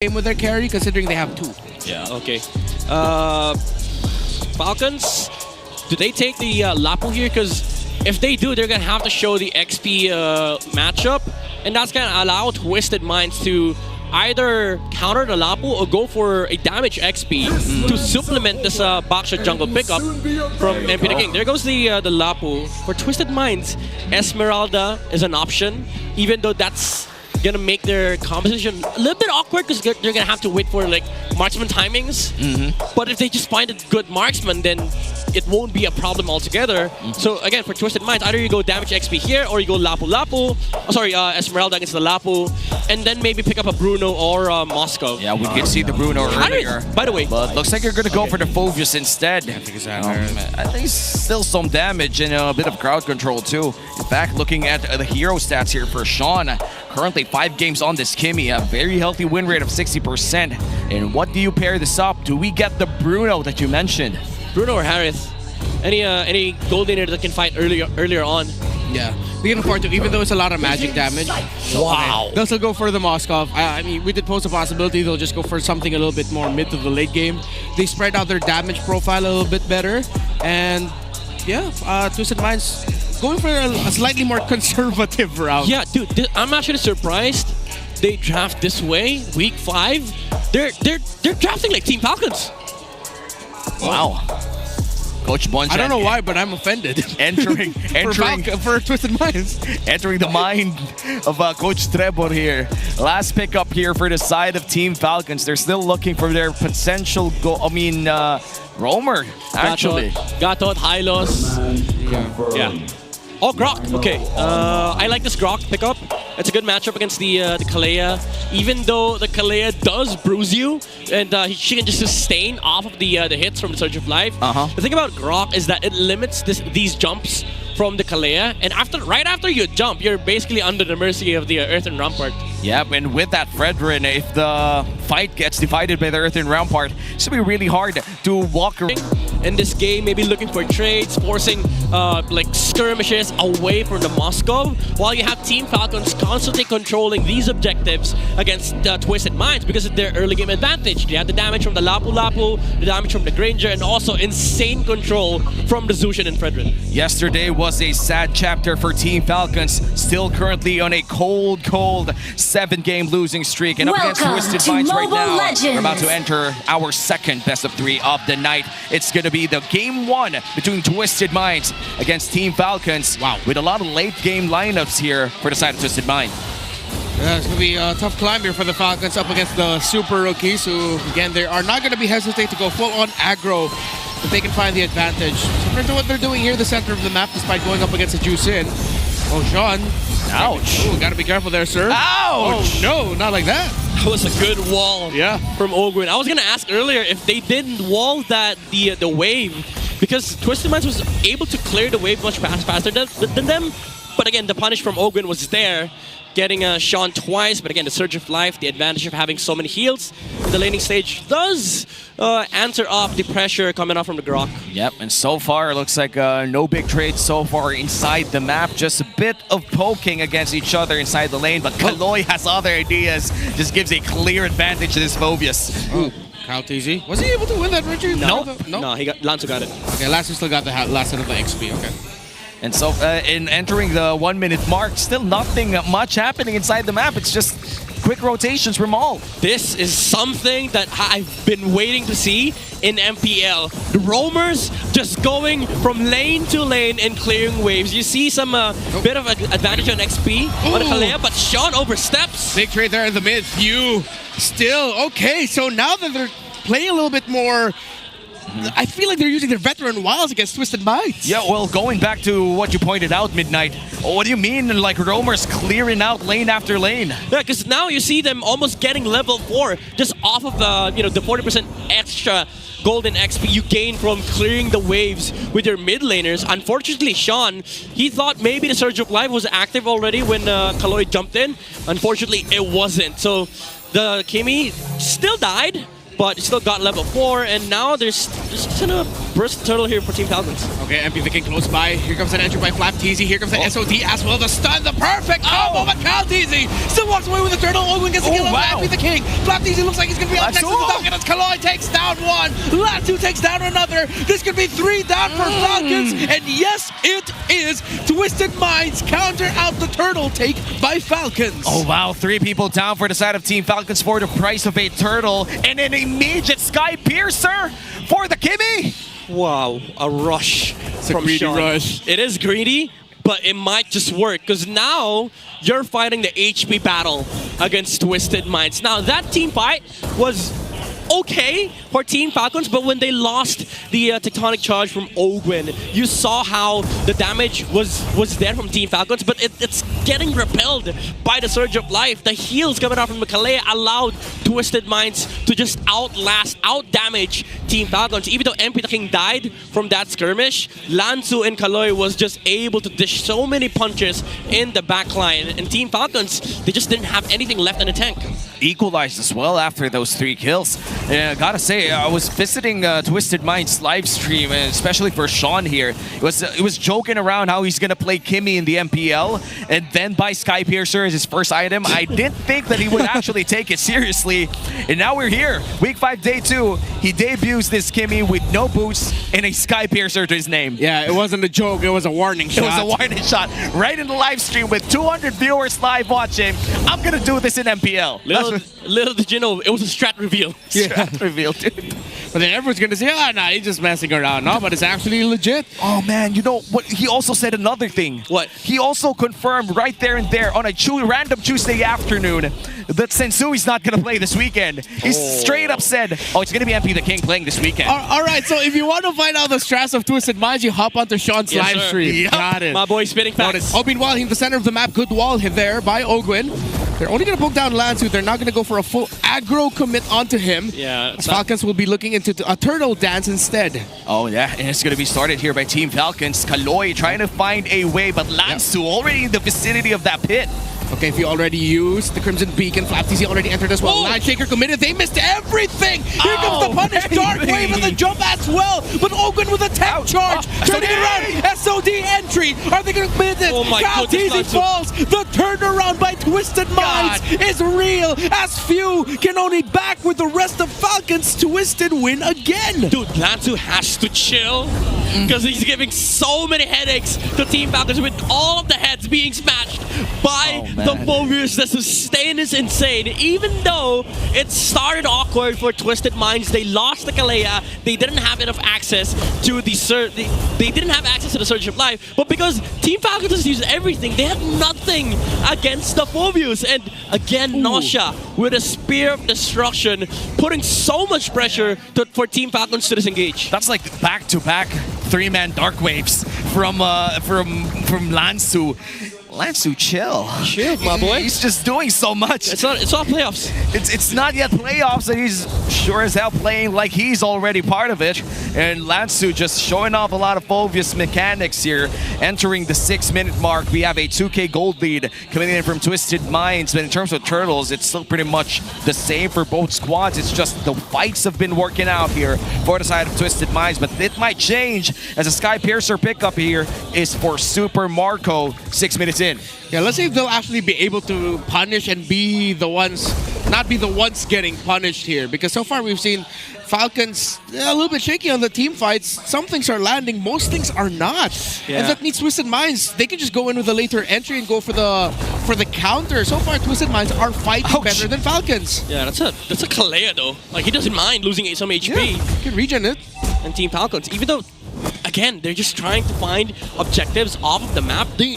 game with their carry, considering they have two. Yeah, okay. Falcons, do they take the Lapu here? Because if they do, they're going to have to show the XP matchup, and that's going to allow Twisted Minds to either counter the Lapu or go for a damage XP to supplement this Baksha jungle pickup from MPL King. There goes the Lapu. For Twisted Minds, Esmeralda is an option, even though that's gonna make their composition a little bit awkward because they're gonna have to wait for like marksman timings. But if they just find a good marksman, then it won't be a problem altogether. So again, for Twisted Minds, either you go damage XP here or you go Lapu. Oh, sorry, Esmeralda against the Lapu, and then maybe pick up a Bruno or Moscow. Yeah, we did see the Bruno earlier. By the way, but looks like you're gonna go for the Phobius instead. I think it's I think still some damage and a bit of crowd control too. In fact, looking at the hero stats here for Sean, currently 5 games on this Kimmy, a very healthy win rate of 60%. And what do you pair this up? Do we get the Bruno that you mentioned? Bruno or Harris? Any gold laner that can fight earlier on? Yeah, we can afford to, even though it's a lot of magic damage. Wow. They'll still go for the Moskov. I mean, we did pose a possibility they'll just go for something a little bit more mid to the late game. They spread out their damage profile a little bit better. And yeah, Twisted Minds going for a slightly more conservative route. Yeah, dude, I'm actually surprised they draft this way, week 5. They're drafting like Team Falcons. Wow. Coach Bonjan. I don't know why, but I'm offended. Entering for Twisted Minds. Entering the mind of Coach Trebor here. Last pickup here for the side of Team Falcons. They're still looking for their potential roamer, actually. Gatot, Hylos. Yeah. Oh, Grok. Okay. I like this Grok pickup. It's a good matchup against the Kalea. Even though the Kalea does bruise you, and she can just sustain off of the hits from the Surge of Life. The thing about Grok is that it limits these jumps from the Kalea, and right after you jump, you're basically under the mercy of the Earthen Rampart. Yep, and with that Fredrin, if the fight gets divided by the Earthen Rampart, it's going to be really hard to walk around. In this game, maybe looking for trades, forcing like skirmishes away from the Moscow, while you have Team Falcons constantly controlling these objectives against Twisted Minds because of their early game advantage. They have the damage from the Lapu, the damage from the Granger, and also insane control from the Zushin and Fredrin. Yesterday was a sad chapter for Team Falcons, still currently on a cold 7-game losing streak, and up against Twisted Minds right now. We're about to enter our second best of 3 of the night. It's going to be the game 1 between Twisted Minds against Team Falcons. Wow. With a lot of late game lineups here for the side of Twisted Mind. Yeah, it's going to be a tough climb here for the Falcons up against the super rookies who, again, they are not going to be hesitant to go full on aggro if they can find the advantage. Similar to what they're doing here in the center of the map despite going up against a Juicin. Oh, Sean. Ouch. Oh, got to be careful there, sir. Ouch. Oh, no, not like that. That was a good wall from Ogwin. I was going to ask earlier if they didn't wall the wave, because Twisted Minds was able to clear the wave much faster than them. But again, the punish from Ogwin was there, getting Sean twice. But again, the Surge of Life, the advantage of having so many heals in the laning stage does answer off the pressure coming off from the Grok. Yep, and so far it looks like no big trades so far inside the map. Just a bit of poking against each other inside the lane, but Kaloy has other ideas. Just gives a clear advantage to this Phobius. Oh, Kyle TZ. Was he able to win that, Richard? No, No? no, Lanzo got it. Okay, Lanzo still got the last set of the XP, okay. And so in entering the 1-minute mark, still nothing much happening inside the map. It's just quick rotations from all. This is something that I've been waiting to see in MPL. The roamers just going from lane to lane and clearing waves. You see some bit of advantage on XP on the Kalea, but Sean oversteps. Big trade there in the mid. Few still. Okay, so now that they're playing a little bit more, I feel like they're using their veteran wilds against Twisted Minds. Yeah, well, going back to what you pointed out, Midnight, what do you mean, like, roamers clearing out lane after lane? Yeah, because now you see them almost getting level 4 just off of the 40% extra golden XP you gain from clearing the waves with your mid laners. Unfortunately, Sean, he thought maybe the Surge of Life was active already when Kaloy jumped in. Unfortunately, it wasn't. So the Kimmy still died, but still got level 4, and now there's just gonna burst turtle here for Team Falcons. Okay, MP the King close by. Here comes an entry by Flap TZ. Here comes the SOD as well. The stun, the perfect combo, but Cal TZ still walks away with the turtle. Owen gets a kill on MP the King. Flap TZ looks like he's gonna be up next to the Falcons as Kaloy takes down one. Latu takes down another. This could be 3 down for Falcons, and yes, it is. Twisted Minds counter out the turtle take by Falcons. Oh wow, 3 people down for the side of Team Falcons for the price of a turtle, and an immediate Sky Piercer for the Kimmy. Wow, a rush It's a from greedy Sean. rush. It is greedy, but it might just work because now you're fighting the HP battle against Twisted Minds. Now that team fight was okay for Team Falcons, but when they lost the tectonic charge from Ogwin, you saw how the damage was there from Team Falcons, but it's getting repelled by the Surge of Life. The heals coming out from Kalea allowed Twisted Minds to just out-damage Team Falcons. Even though MP the King died from that skirmish, Lansu and Kaloy was just able to dish so many punches in the backline, and Team Falcons, they just didn't have anything left in the tank. Equalized as well after those 3 kills. Yeah, gotta say, I was visiting Twisted Minds live stream, and especially for Sean here. It was joking around how he's gonna play Kimmy in the MPL and then buy Sky Piercer as his first item. I didn't think that he would actually take it seriously, and now we're here. Week 5, day 2. He debuts this Kimmy with no boots and a Sky Piercer to his name. Yeah, it wasn't a joke. It was a warning shot. It was a warning shot right in the live stream with 200 viewers live watching. I'm gonna do this in MPL. Little did you know, it was a strat reveal. Strat reveal, dude. But then everyone's going to say, oh, nah, he's just messing around. No, but it's actually legit. Oh, man, you know what? He also said another thing. What? He also confirmed right there and there on a random Tuesday afternoon that Sensui's not going to play this weekend. He straight up said, oh, it's going to be MP the King playing this weekend. All right, so if you want to find out the strats of Twisted Minds, you hop onto Sean's Yes, live sir. stream. Yep. Got it. My boy spinning facts. Oh, meanwhile, in the center of the map, good wall hit there by Ogwin. They're only going to poke down Lansu. They're not going to go for a full aggro commit onto him. Yeah. Falcons will be looking into a turtle dance instead. Oh, yeah, and it's going to be started here by Team Falcons. Kaloy trying to find a way, but Lansu already in the vicinity of that pit. Okay, if you already used the Crimson Beacon, Flap TZ already entered as well. Oh. Line Shaker committed. They missed everything. Here comes the punish. Dark Wave and the jump as well. But Ogwin with a tech charge. Turning it around. SOD entry. Are they going to commit it? Oh my Cal goodness, TZ falls. The turnaround by Twisted Minds is real. As few can only back with the rest of Falcons. Twisted win again. Dude, Lansu has to chill because he's giving so many headaches to Team Falcons with all of the heads being smashed by the Phobius. The sustain is insane. Even though it started awkward for Twisted Minds, they lost the Kalea. They didn't have enough access to the they didn't have access to the Surge of Life. But because Team Falcons just used everything, they had nothing against the Phobius. And again, Nausea with a Spear of Destruction, putting so much pressure for Team Falcons to disengage. That's like back-to-back 3-man Dark Waves from Lansu. Lansu, chill. Chill, my boy. He's just doing so much. It's not playoffs. It's not yet playoffs, and he's sure as hell playing like he's already part of it. And Lansu just showing off a lot of obvious mechanics here. Entering the 6-minute mark, we have a 2K gold lead coming in from Twisted Minds. But in terms of Turtles, it's still pretty much the same for both squads. It's just the fights have been working out here for the side of Twisted Minds. But it might change as a Sky Piercer pickup here is for Super Marco 6 minutes in. Yeah, let's see if they'll actually be able to punish and be the ones, not be the ones getting punished here. Because so far we've seen Falcons a little bit shaky on the team fights. Some things are landing, most things are not. Yeah. And that needs Twisted Minds. They can just go in with a later entry and go for the counter. So far, Twisted Minds are fighting better than Falcons. Yeah, that's a Kalea though. Like he doesn't mind losing some HP. Yeah, you can regen it. And Team Falcons, even though, again, they're just trying to find objectives off of the map. They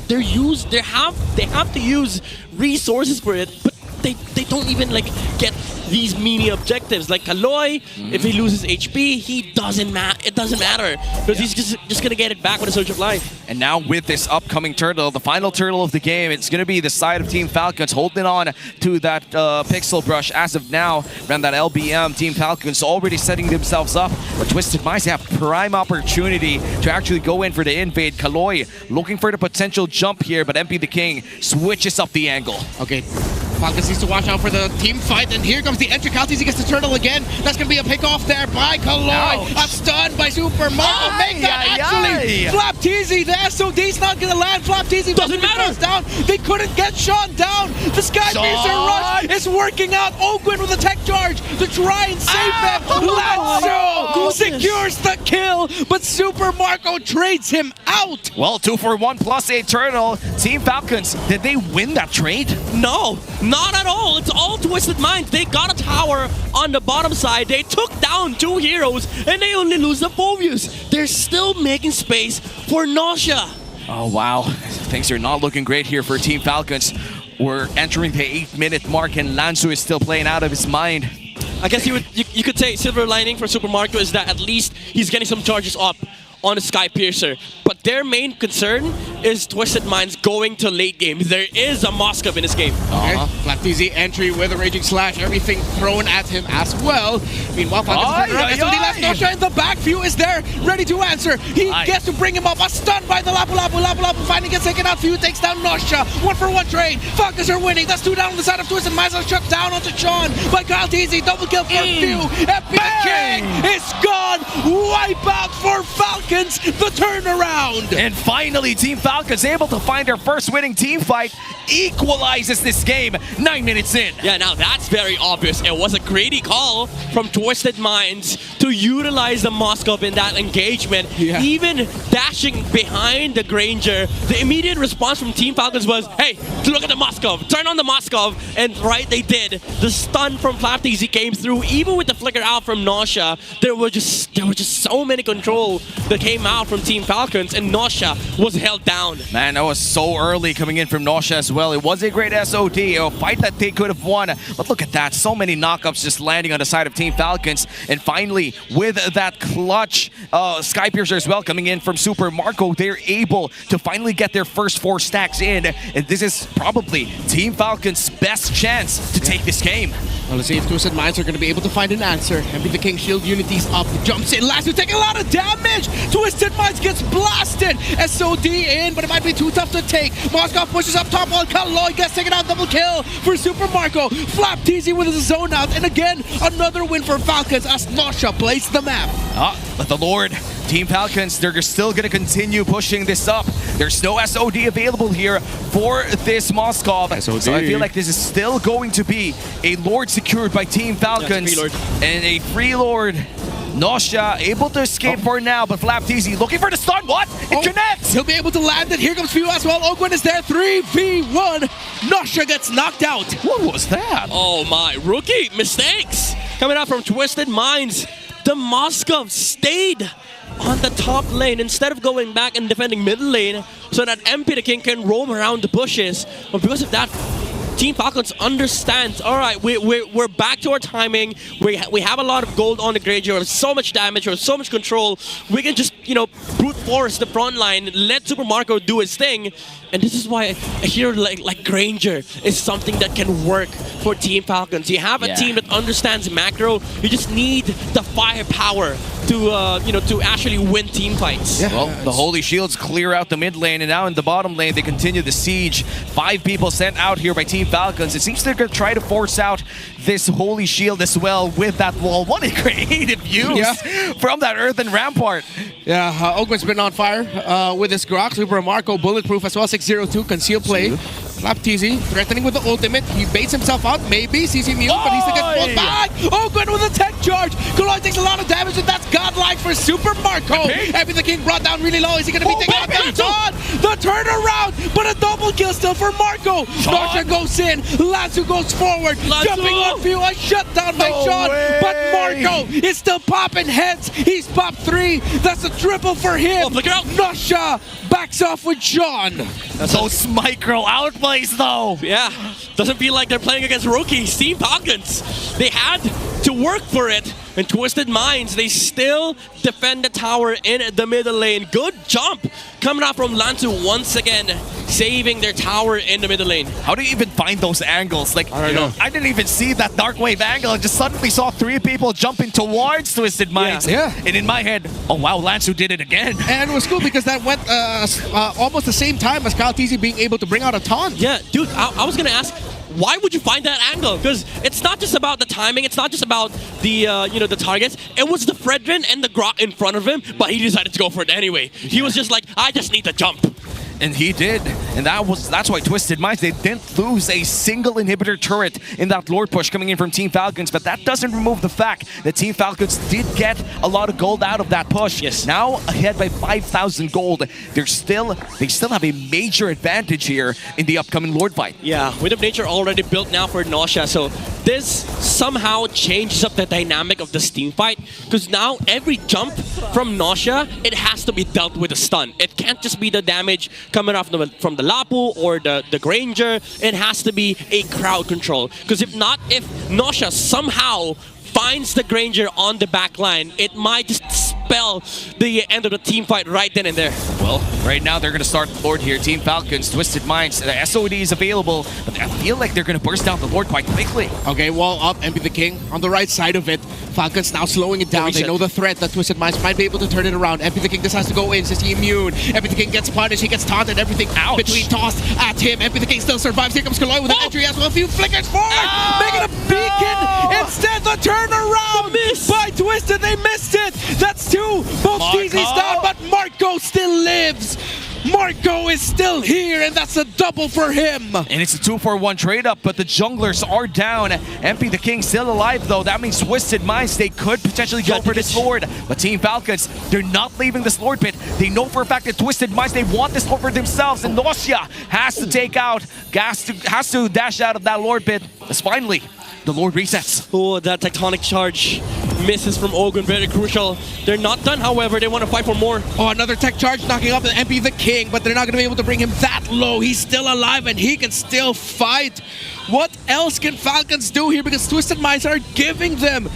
have to use resources for it, but they don't even like get these mini objectives. Like Kaloy, if he loses HP, it doesn't matter because he's just gonna get it back with a Surge of Life. And now with this upcoming turtle, the final turtle of the game, it's gonna be the side of Team Falcons holding on to that pixel brush as of now. Around that LBM, Team Falcons already setting themselves up. But Twisted Minds have prime opportunity to actually go in for the invade. Kaloy looking for the potential jump here, but MP the King switches up the angle. Okay. Falcons needs to watch out for the team fight, and here comes the entry. Caltese gets the turtle again. That's going to be a pick off there by Kaloy. A stun by Super Marco. Make that actually. Flapteezy, the SOD's not going to land. Flapteezy doesn't matter. Down. They couldn't get Sean down. The Sky Piercer rush is working out. Ogwin with a tech charge to try and save them. Lanzo secures the kill, but Super Marco trades him out. Well, 2 for 1 plus a turtle. Team Falcons, did they win that trade? No, not at all. It's all Twisted Minds. They got a tower on the bottom side. They took down 2 heroes, and they only lose the Phobius. They're still making space for Nausea. Oh, wow. Things are not looking great here for Team Falcons. We're entering the 8-minute mark, and Lanzu is still playing out of his mind. I guess you could say silver lining for Super Marco is that at least he's getting some charges up on the Sky Piercer. But their main concern is Twisted Minds going to late game. There is a Moskov in this game. Okay. Flapteezy entry with a Raging Slash, everything thrown at him as well. Meanwhile, Falcons SOD left. Nosha in the back. Few is there, ready to answer. He gets to bring him up. A stun by the Lapu Lapu finally gets taken out. Few takes down Nosha. 1 for 1 trade. Falcons are winning. That's 2 down on the side of Twisted Minds. Shut down onto Sean by Caltese. Double kill for Few. FP the King is gone. Wipe out for Falcons. The turnaround. And finally, Team Falcons able to find their first winning team fight, equalizes this game 9 minutes in. Yeah, now that's very obvious. It was a greedy call from Twisted Minds to utilize the Moskov in that engagement. Yeah. Even dashing behind the Granger, the immediate response from Team Falcons was, hey, look at the Moskov, turn on the Moskov, and right they did. The stun from Flapteezy came through, even with the flicker out from Nausea. There were just so many control that came out from Team Falcons, and Nausea was held down. Man, that was so early coming in from Nausea as well. It was a great SOD, a fight that they could have won. But look at that, so many knockups just landing on the side of Team Falcons. And finally, with that clutch Sky Piercer as well coming in from Super Marco, they're able to finally get their first 4 stacks in. And this is probably Team Falcons' best chance to take this game. Well, let's see if Twisted Minds are going to be able to find an answer. MP the King shield unity's up, jumps in, last to take a lot of damage. Twisted Minds gets blasted. SOD in, but it might be too tough to take. Moskov pushes up top while Kaloy gets taken out. Double kill for Super Marco. Flapteezy with his zone out. And again, another win for Falcons as Nausea plays the map. But the Lord, Team Falcons, they're still going to continue pushing this up. There's no SOD available here for this Moskov. SOD. So I feel like this is still going to be a Lord secured by Team Falcons. And a free Lord. Nausea able to escape for now, but Flapteezy looking for the stun. What? It connects! He'll be able to land it. Here comes Few as well. Ogwin is there. 3v1. Nausea gets knocked out. What was that? Oh my, rookie mistakes coming out from Twisted Minds. The Moskov stayed on the top lane instead of going back and defending middle lane so that MP the King can roam around the bushes. But because of that, Team Falcons understands, all right, we're back to our timing. We have a lot of gold on the Granger. We have so much damage. We have so much control. We can just, brute force the front line, let Super Marco do his thing. And this is why a hero like Granger is something that can work for Team Falcons. You have a team that understands macro. You just need the firepower to actually win team fights. Yeah. Well, the Holy Shields clear out the mid lane, and now in the bottom lane they continue the siege. 5 people sent out here by Team Falcons. It seems they're going to try to force out this Holy Shield as well with that wall. What a creative use from that earthen rampart. Yeah, Ogwin's been on fire with his Grok. Super Marco bulletproof as well. 602 conceal play. Flapteezy threatening with the ultimate. He baits himself out. Maybe sees him mute, but he's to get pulled back. Ogwin with a tech charge. Kaloy takes a lot of damage, and that's godlike for Super Marco. MP the King brought down really low. Is he going to be taken out? The turnaround, but a double kill still for Marco. Nausea goes in. Lanzu goes forward. Jumping on Few. A shutdown by Sean. But Marco is still popping heads. He's popped 3. That's a triple for him. Nausea backs off with Sean. Those micro outplays though. Yeah, doesn't feel like they're playing against rookies. Team Falcons, they had to work for it. And Twisted Minds, they still defend the tower in the middle lane. Good jump coming out from Lantu once again, saving their tower in the middle lane. How do you even find those angles? Like, I don't know. I didn't even see that dark wave angle. I just suddenly saw 3 people jumping towards Twisted Minds. Yeah. And in my head, oh wow, Lantu did it again. And it was cool because that went almost the same time as Caltese being able to bring out a taunt. Yeah, dude, I was gonna ask, why would you find that angle? Because it's not just about the timing, it's not just about the the targets. It was the Fredrin and the Grok in front of him, but he decided to go for it anyway. He was just like, I just need to jump. And he did, and that's why Twisted Minds, they didn't lose a single inhibitor turret in that Lord push coming in from Team Falcons, but that doesn't remove the fact that Team Falcons did get a lot of gold out of that push. Yes. Now ahead by 5,000 gold, they still have a major advantage here in the upcoming Lord fight. Yeah, Wind of Nature already built now for Nausea, so this somehow changes up the dynamic of this team fight, because now every jump from Nausea, it has to be dealt with a stun. It can't just be the damage coming off from the Lapu or the Granger. It has to be a crowd control, because if not, if Nausea somehow finds the Granger on the back line, it might just spell the end of the team fight right then and there. Well, right now they're going to start the Lord here. Team Falcons, Twisted Minds, the SOD is available, but I feel like they're going to burst down the Lord quite quickly. Okay, wall up, MP the King on the right side of it. Falcons now slowing it down. They know the threat that Twisted Minds might be able to turn it around. MP the King just has to go in. Is he immune? MP the King gets punished. He gets taunted. Everything between tossed at him. MP the King still survives. Here comes Kaloy with an entry as well. A few flickers forward. Making a beacon. Instead, the turnaround by Twisted. They missed it. That's two. Both Steezy's down, but Marco still lives. Marco is still here, and that's a double for him. And it's a 2-for-1 trade-up, but the junglers are down. MP the King still alive, though. That means Twisted Minds, they could potentially go for this Lord. But Team Falcons, they're not leaving this Lord pit. They know for a fact that Twisted Minds, they want this Lord for themselves. And Nausea has to take out, has to dash out of that Lord pit. As finally, the Lord resets. Oh, that tectonic charge misses from Ogun, very crucial. They're not done, however. They want to fight for more. Oh, another tech charge knocking up the MP the King, but they're not going to be able to bring him that low. He's still alive, and he can still fight. What else can Falcons do here? Because Twisted Minds are giving them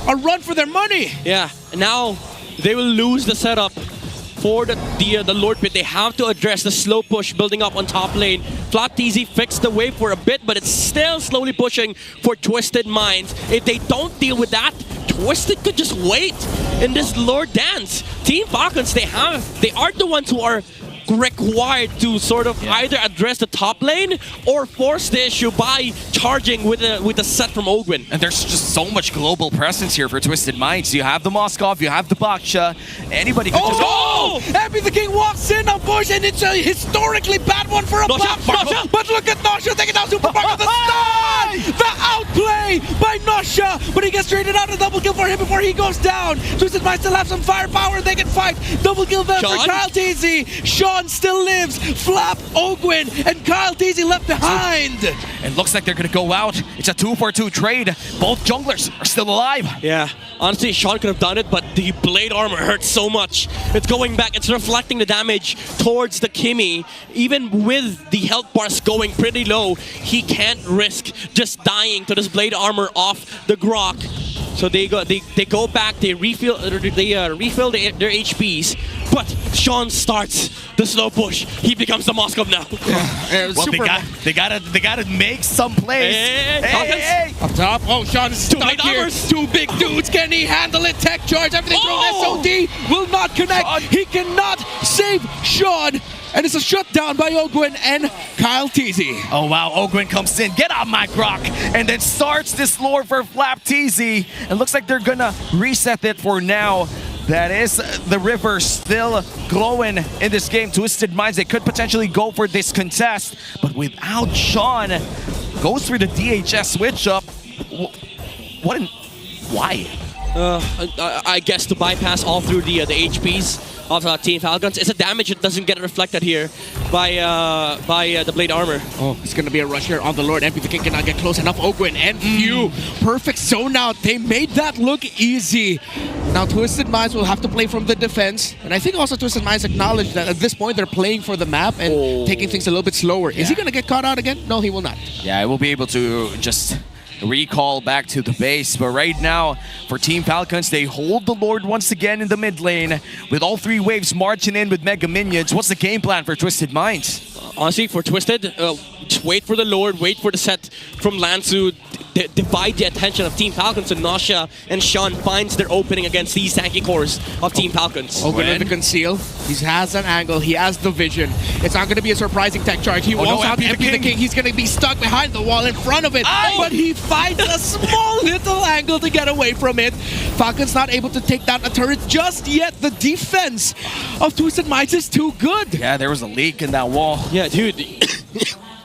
a run for their money. Yeah, and now they will lose the setup for the Lord pit. They have to address the slow push building up on top lane. Flap TZ fixed the wave for a bit, but it's still slowly pushing for Twisted Minds. If they don't deal with that, Twisted could just wait in this Lord dance. Team Falcons, they are the ones who are required to sort of either address the top lane or force the issue by charging with a set from Ogwin. And there's just so much global presence here for Twisted Minds. You have the Moskov, you have the Baksha. Anybody could just... Oh! MP the King walks in on push, and it's a historically bad one for a Baksha. But look at Nausea taking down Super Marco. The stun! The outplay by Nausea, but he gets traded out. A double kill for him before he goes down. Twisted Minds still have some firepower. They can fight. Double kill there for Kyle TZ. Sean still lives. Flap, Ogwin, and Kyle TZ left behind. It looks like they're going to go out. It's a 2-for-2 trade. Both junglers are still alive. Yeah, honestly, Sean could have done it, but the blade armor hurts so much. It's going back. It's reflecting the damage towards the Kimmy. Even with the health bars going pretty low, he can't risk just dying to this blade armor off the Grok. So they go back, they refill their HPs, but Sean starts the slow push. He becomes the Moskov now. Yeah, well, they gotta make some plays. Hey. Up top. Oh, Sean is stuck here. Two big dudes. Can he handle it? Tech charge. Everything thrown. SOD will not connect. Sean. He cannot save Sean. And it's a shutdown by Ogwin and Kyle TZ. Oh, wow. Ogwin comes in. Get out my Grok. And then starts this Lord for Flap TZ. It looks like they're going to reset it for now. That is the river still glowing in this game. Twisted Minds, they could potentially go for this contest. But without Sean, goes through the DHS switch up. Why? I guess to bypass all through the HPs of Team Falcons. It's a damage that doesn't get reflected here by the blade armor. Oh, it's going to be a rush here on the Lord. MP the King cannot get close enough. Ogwin and Few. Perfect zone out. They made that look easy. Now Twisted Minds will have to play from the defense. And I think also Twisted Minds acknowledge that at this point they're playing for the map and taking things a little bit slower. Yeah. Is he going to get caught out again? No, he will not. Yeah, I will be able to just recall back to the base, but right now for Team Falcons, they hold the Lord once again in the mid lane with all three waves marching in with Mega Minions. What's the game plan for Twisted Minds? Honestly, for Twisted, just wait for the Lord, wait for the set from Lansu. divide the attention of Team Falcons, and Nausea and Sean finds their opening against these tanky cores of Team Falcons. Open with the conceal. He has an angle. He has the vision. It's not going to be a surprising tech charge. He wants out MP the King. He's going to be stuck behind the wall in front of it. But he finds a small little angle to get away from it. Falcon's not able to take down a turret just yet. The defense of Twisted Minds is too good. Yeah, there was a leak in that wall. Yeah, dude.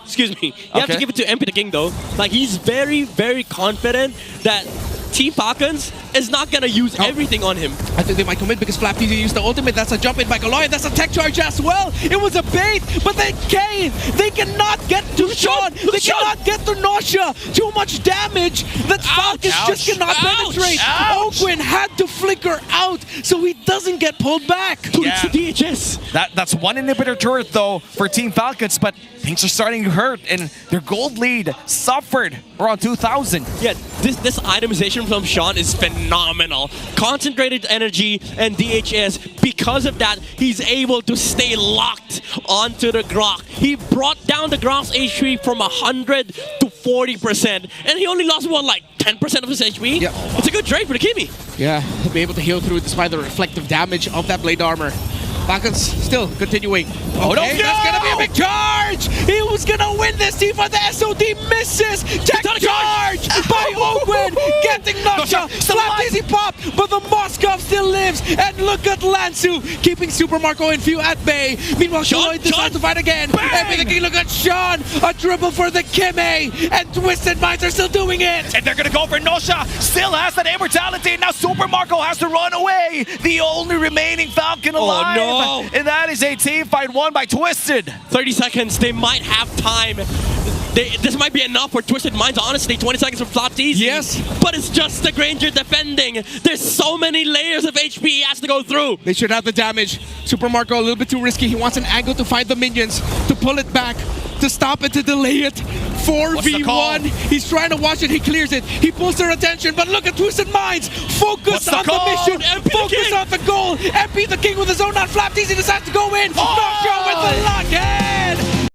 Excuse me. You have to give it to MP the King, though. Like, he's very, very confident that Team Falcons is not going to use everything on him. I think they might commit because Flap TZ used the ultimate. That's a jump in by Kaloy. That's a tech charge as well. It was a bait, but they can't. They cannot get to Sean. They cannot get to Nausea. Too much damage that Falcons just cannot penetrate. Oakwin had to flicker out so he doesn't get pulled back. Dude, it's the DHS. That's one inhibitor turret, though, for Team Falcons, but things are starting to hurt, and their gold lead suffered around 2,000. Yeah, this itemization from Sean is phenomenal. Concentrated energy and DHS. Because of that, he's able to stay locked onto the Grok. He brought down the Grok's HP from 100 to 40%, and he only lost, what, like 10% of his HP? Yeah. It's a good trade for the Kimi. Yeah, he'll be able to heal through despite the reflective damage of that blade armor. Falcons still continuing. Okay, that's gonna be a big charge! He was gonna win this team, but the SOD misses! Tech charge by Oakwin! Getting Nausea! Slap easy pop! But the Moskov still lives! And look at Lansu keeping Super Marco and Few at bay. Meanwhile, Lloyd decides to fight again. And look at Sean! A dribble for the Kime! And Twisted Minds are still doing it! And they're gonna go for Nausea! Still has that immortality! Now Super Marco has to run away! The only remaining Falcon alive! Oh, no. And that is a team fight won by Twisted. 30 seconds, they might have time. This might be enough for Twisted Minds, honestly. 20 seconds for Flop TZ. Yes. But it's just the Granger defending. There's so many layers of HP he has to go through. They should have the damage. Super Marco a little bit too risky. He wants an angle to find the minions, to pull it back, to stop it, to delay it. 4v1. He's trying to watch it. He clears it. He pulls their attention. But look at Twisted Minds. Focus on the mission. Focus on the goal. MP the King with his own non-flap. TZ decides to go in. Nausea with the lock.